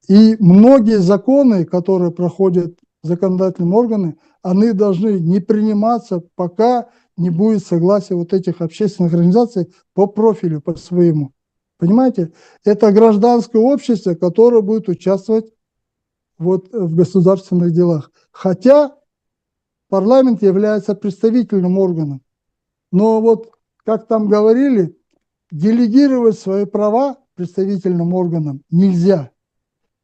И многие законы, которые проходят законодательные органы, они должны не приниматься, пока не будет согласия вот этих общественных организаций по профилю, по своему. Понимаете? Это гражданское общество, которое будет участвовать вот в государственных делах. Хотя парламент является представительным органом. Но вот, как там говорили, делегировать свои права представительным органам нельзя.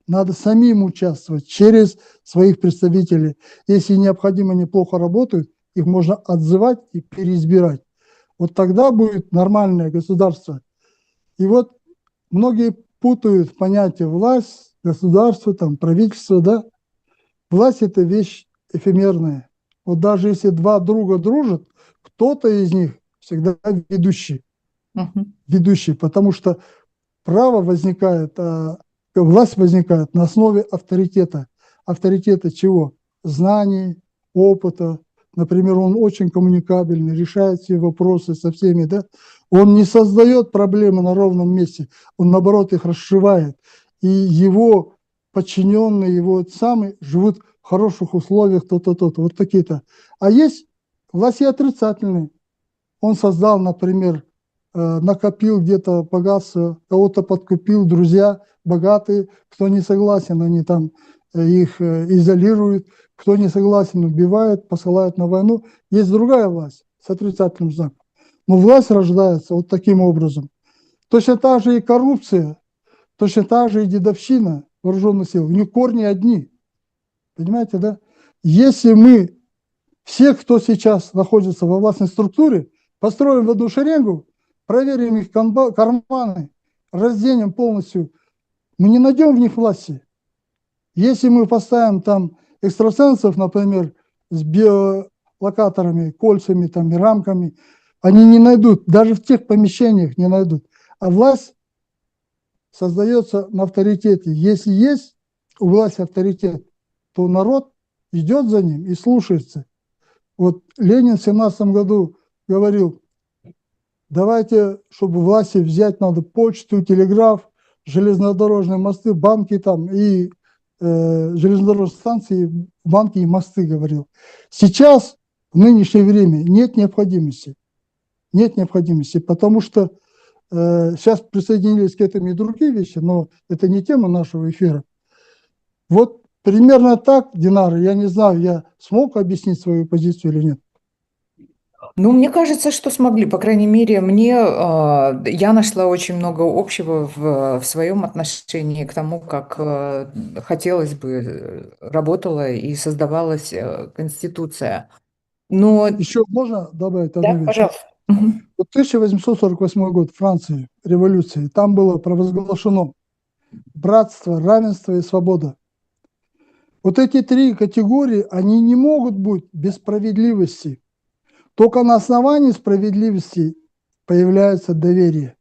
Надо самим участвовать через своих представителей. Если необходимо, они плохо работают, их можно отзывать и переизбирать. Вот тогда будет нормальное государство. И вот многие путают понятие власть, государство, там, правительство, да. Власть – это вещь эфемерная. Вот даже если два друга дружат, кто-то из них всегда ведущий. Ведущий, потому что право возникает, власть возникает на основе авторитета. Авторитета чего? Знаний, опыта. Например, он очень коммуникабельный, решает все вопросы со всеми, да? Он не создает проблемы на ровном месте, он, наоборот, их расшивает. И его подчиненные, его самые живут в хороших условиях, то-то. Вот такие-то. А есть власти отрицательные. Он создал, например, накопил где-то богатство, кого-то подкупил, друзья богатые, кто не согласен, они там их изолируют, кто не согласен, убивают, посылают на войну. Есть другая власть с отрицательным знаком. Но власть рождается вот таким образом. Точно так же и коррупция, точно так же и дедовщина вооруженных сил. У них корни одни. Понимаете, да? Если мы всех, кто сейчас находится во властной структуре, построим в одну шеренгу, проверим их карманы, разденем полностью, мы не найдем в них власти. Если мы поставим там экстрасенсов, например, с биолокаторами, кольцами, там, и рамками, они не найдут, даже в тех помещениях не найдут. А власть создается на авторитете. Если есть у власти авторитет, то народ идет за ним и слушается. Вот Ленин в 17 году говорил, давайте, чтобы власти взять, надо почту, телеграф, железнодорожные мосты, банки там и железнодорожные станции, банки и мосты, говорил. Сейчас, в нынешнее время, нет необходимости. Нет необходимости, потому что сейчас присоединились к этому и другие вещи, но это не тема нашего эфира. Вот примерно так, Динара, я не знаю, я смог объяснить свою позицию или нет. Ну, мне кажется, что смогли. По крайней мере, я нашла очень много общего в своем отношении к тому, как хотелось бы работала и создавалась Конституция. Но Еще можно добавить одну да, вещь? пожалуйста. Мгм. Вот 1848 год, Франции, революции, там было провозглашено братство, равенство и свобода. Вот эти три категории, они не могут быть без справедливости. Только на основании справедливости появляется доверие.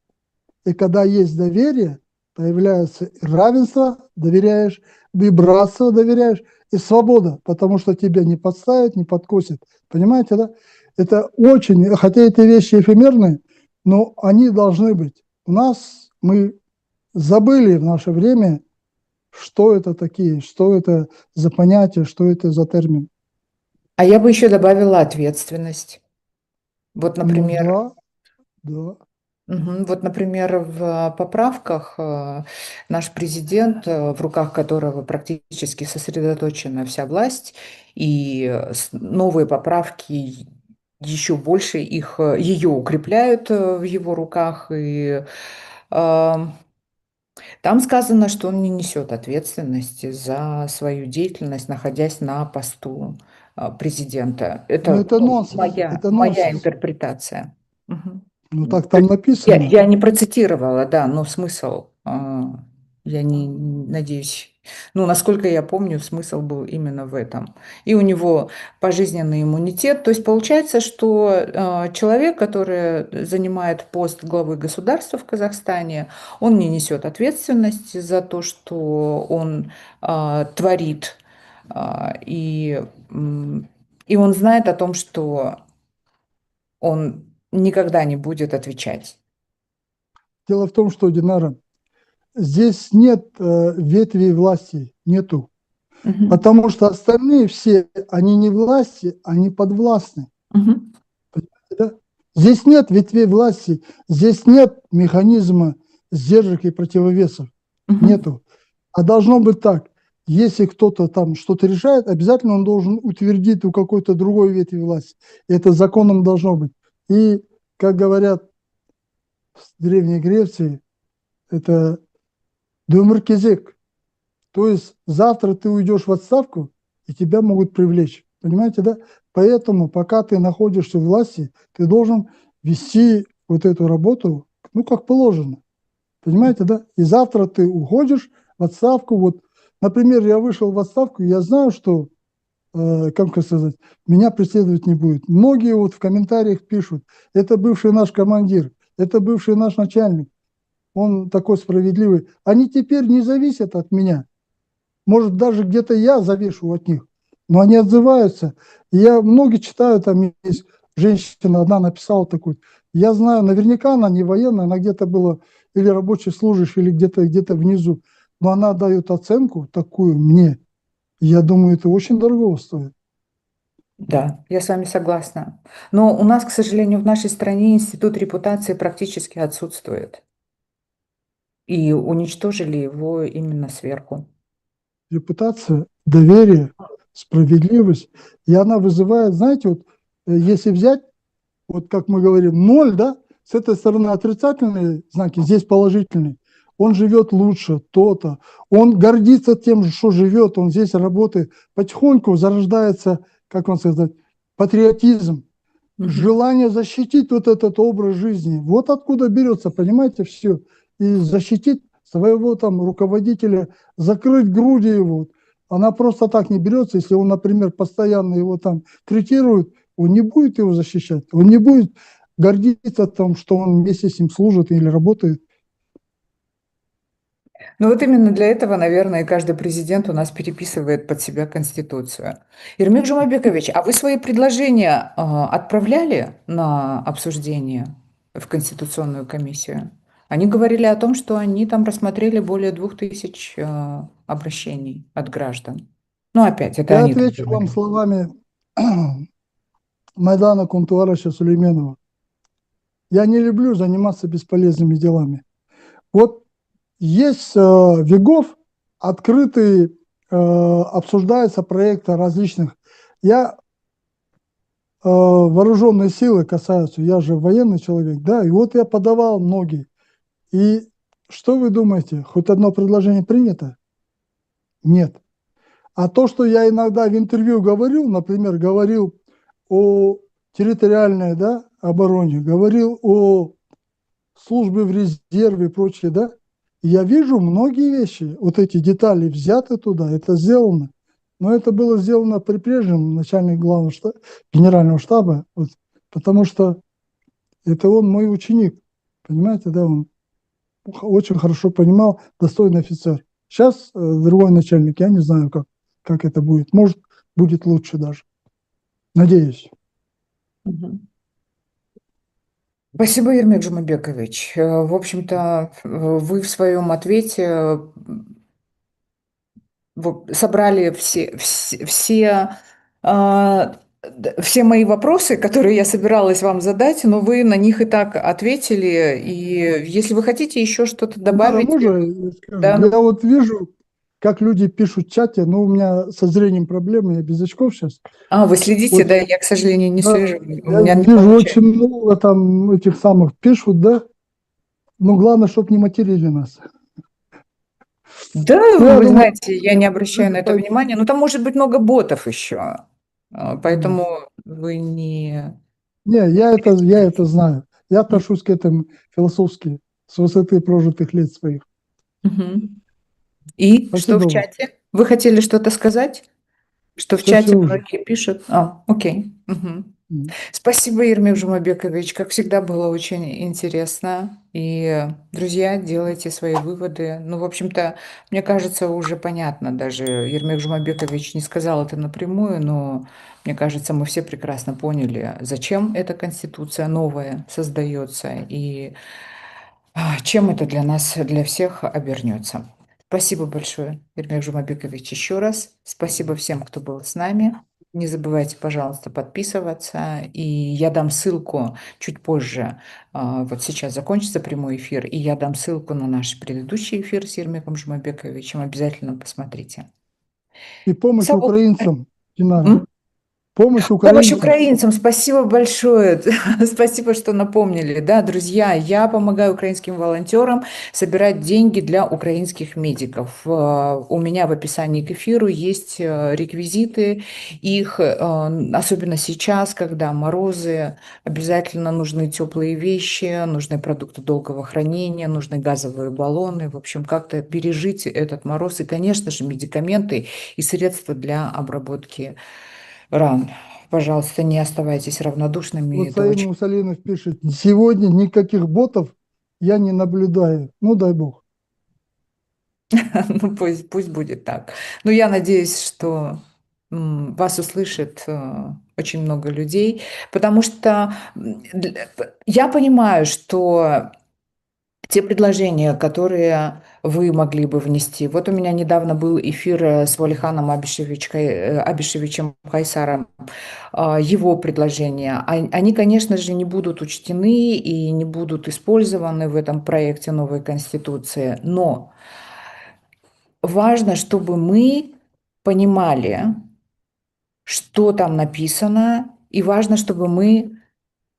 И когда есть доверие, появляется и равенство, доверяешь, и братство доверяешь, и свобода, потому что тебя не подставят, не подкосят. Понимаете, да? Это очень, хотя эти вещи эфемерные, но они должны быть. У нас мы забыли в наше время, что это такие, что это за понятие, что это за термин. А я бы еще добавила ответственность. Вот, Ну например, да, да. Вот, например, в поправках наш президент, в руках которого практически сосредоточена вся власть, и новые поправки еще больше ее укрепляют в его руках, и а, там сказано, что он не несет ответственности за свою деятельность, находясь на посту президента. Но Это это ну, нонсенс, это моя нонсенс. интерпретация. Мгм. Ну так То там есть написано. я не процитировала, да, но смысл, я не надеюсь, ну, насколько я помню, смысл был именно в этом. И у него пожизненный иммунитет. То есть получается, что человек, который занимает пост главы государства в Казахстане, он не несет ответственности за то, что он творит, и, и он знает о том, что он никогда не будет отвечать. Дело в том, что, Динара, здесь нет ветви власти, нету. Мгм. Потому что остальные все, они не власти, они подвластны. Мгм. Да? Здесь нет ветвей власти, здесь нет механизма сдержек и противовесов. Мгм. Нету. А должно быть так. Если кто-то там что-то решает, обязательно он должен утвердить у какой-то другой ветви власти. И это законом должно быть. И, как говорят в Древней Греции, это демаркизек. То есть завтра ты уйдешь в отставку, и тебя могут привлечь. Понимаете, да? Поэтому, пока ты находишься в власти, ты должен вести вот эту работу, ну, как положено. Понимаете, да? И завтра ты уходишь в отставку. Вот, например, я вышел в отставку, я знаю, что, как сказать, меня преследовать не будет. Многие вот в комментариях пишут, это бывший наш командир, это бывший наш начальник, он такой справедливый. Они теперь не зависят от меня. Может, даже где-то я завишу от них, но они отзываются. И я многие читаю, там есть женщина одна написала такую, я знаю, наверняка она не военная, она где-то была или рабочий служащий, или где-то внизу, но она дает оценку такую мне. И я думаю, это очень дорого стоит. Да, я с вами согласна. Но у нас, к сожалению, в нашей стране институт репутации практически отсутствует. И уничтожили его именно сверху. Репутация, доверие, справедливость, и она вызывает, знаете, вот если взять, вот как мы говорим, ноль, да, с этой стороны отрицательные знаки, здесь положительные. Он живет лучше, то-то. Он гордится тем, что живет, он здесь работает. Потихоньку зарождается, как вам сказать, патриотизм, Мгм. желание защитить вот этот образ жизни. Вот откуда берется, понимаете, все. И защитить своего там руководителя, закрыть груди его. Она просто так не берется, если он, например, постоянно его там третирует, он не будет его защищать, он не будет гордиться тем, что он вместе с ним служит или работает. Ну вот именно для этого, наверное, каждый президент у нас переписывает под себя Конституцию. Ермек Жумабекович, а вы свои предложения отправляли на обсуждение в Конституционную комиссию? Они говорили о том, что они там рассмотрели более 2000 обращений от граждан. Ну, опять, это Я они так отвечу вам говорили. словами Майдана Кунтуарыча Сулейменова. Я не люблю заниматься бесполезными делами. Вот есть ВИГОВ, открытый, обсуждается проекты различных. Я вооруженные силы касаются, я же военный человек, да, и вот я подавал многие. И что вы думаете, хоть одно предложение принято? Нет. А то, что я иногда в интервью говорил, например, говорил о территориальной, да, обороне, говорил о службе в резерве и прочее, да, я вижу многие вещи, вот эти детали взяты туда, это сделано. Но это было сделано при прежнем начальнике главного штаба, генерального штаба, вот, потому что это он мой ученик, понимаете, да, он очень хорошо понимал, достойный офицер. Сейчас другой начальник, я не знаю, как это будет. Может, будет лучше даже. Надеюсь. Мгм. Спасибо, Ермек Жумабекович. В общем-то, вы в своем ответе собрали все мои вопросы, которые я собиралась вам задать, но вы на них и так ответили. И если вы хотите еще что-то добавить, Можно я скажу? да. Я вот вижу, как люди пишут в чате, но у меня со зрением проблемы, я без очков сейчас. Вы следите, Вот, да? Я, к сожалению, не да, слежу. У я меня не вижу получается. очень много там этих самых пишут, да, но главное, чтобы не материли нас. Да, Ну, я вы думаю, знаете, я не обращаю люди на это поймут. внимания, но там может быть много ботов еще. Мгм. Поэтому вы не... Не, не я это переживайте. знаю. Я отношусь к этому философски, с высоты прожитых лет своих. Мгм. И что Спасибо в вам. чате? Вы хотели что-то сказать? Что в Все чате уже. многие пишут? Окей. Мгм. Мгм. Спасибо, Ермек Жумабекович. Как всегда, было очень интересно. И, друзья, делайте свои выводы. Ну, в общем-то, мне кажется, уже понятно. Даже Ермек Жумабекович не сказал это напрямую, но мне кажется, мы все прекрасно поняли, зачем эта конституция новая создается и чем это для нас, для всех обернется. Спасибо большое, Ермек Жумабекович, еще раз. Спасибо всем, кто был с нами. Не забывайте, пожалуйста, подписываться. И я дам ссылку чуть позже. Вот сейчас закончится прямой эфир, и я дам ссылку на наш предыдущий эфир с Ермеком Жумабековичем. Обязательно посмотрите. И помощь Сау- украинцам, Динара. Помощь Помощь украинцам. украинцам. Спасибо большое. Спасибо, что напомнили. Да, друзья, я помогаю украинским волонтерам собирать деньги для украинских медиков. У меня в описании к эфиру есть реквизиты. Их, особенно сейчас, когда морозы, обязательно нужны теплые вещи, нужны продукты долгого хранения, нужны газовые баллоны. В общем, как-то пережить этот мороз. И, конечно же, медикаменты и средства для обработки ран. Пожалуйста, не оставайтесь равнодушными. Вот Это Саид очень... Мусалинов пишет, сегодня никаких ботов я не наблюдаю. Ну, дай бог. Ну, пусть будет так. Но я надеюсь, что вас услышит очень много людей, потому что я понимаю, что те предложения, которые вы могли бы внести. Вот у меня недавно был эфир с Валиханом Абишевичем Хайсаром. Его предложения, они, конечно же, не будут учтены и не будут использованы в этом проекте новой Конституции, но важно, чтобы мы понимали, что там написано, и важно, чтобы мы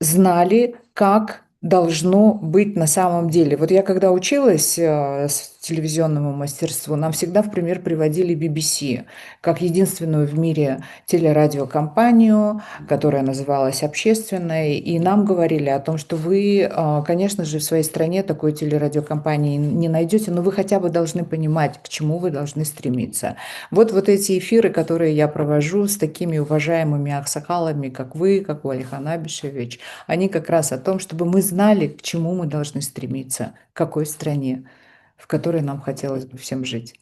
знали, как должно быть на самом деле. Вот я когда училась с телевизионному мастерству, нам всегда в пример приводили BBC как единственную в мире телерадиокомпанию, которая называлась «Общественной», и нам говорили о том, что вы, конечно же, в своей стране такой телерадиокомпании не найдете, но вы хотя бы должны понимать, к чему вы должны стремиться. Вот эти эфиры, которые я провожу с такими уважаемыми аксакалами, как вы, как Валихан Абишевич, они как раз о том, чтобы мы знали, к чему мы должны стремиться, к какой стране, в которой нам хотелось бы всем жить.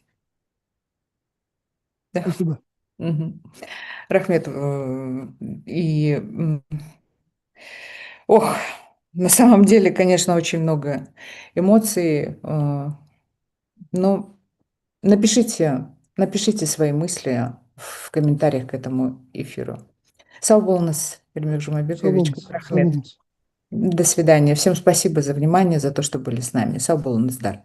Да. Спасибо. Мгм. Рахмет, ох, на самом деле, конечно, очень много эмоций, но напишите свои мысли в комментариях к этому эфиру. Сау болыңыз, Ермек Жумабекович, Салонс, рахмет. салонс. До свидания. Всем спасибо за внимание, за то, что были с нами. Сау болыңыздар.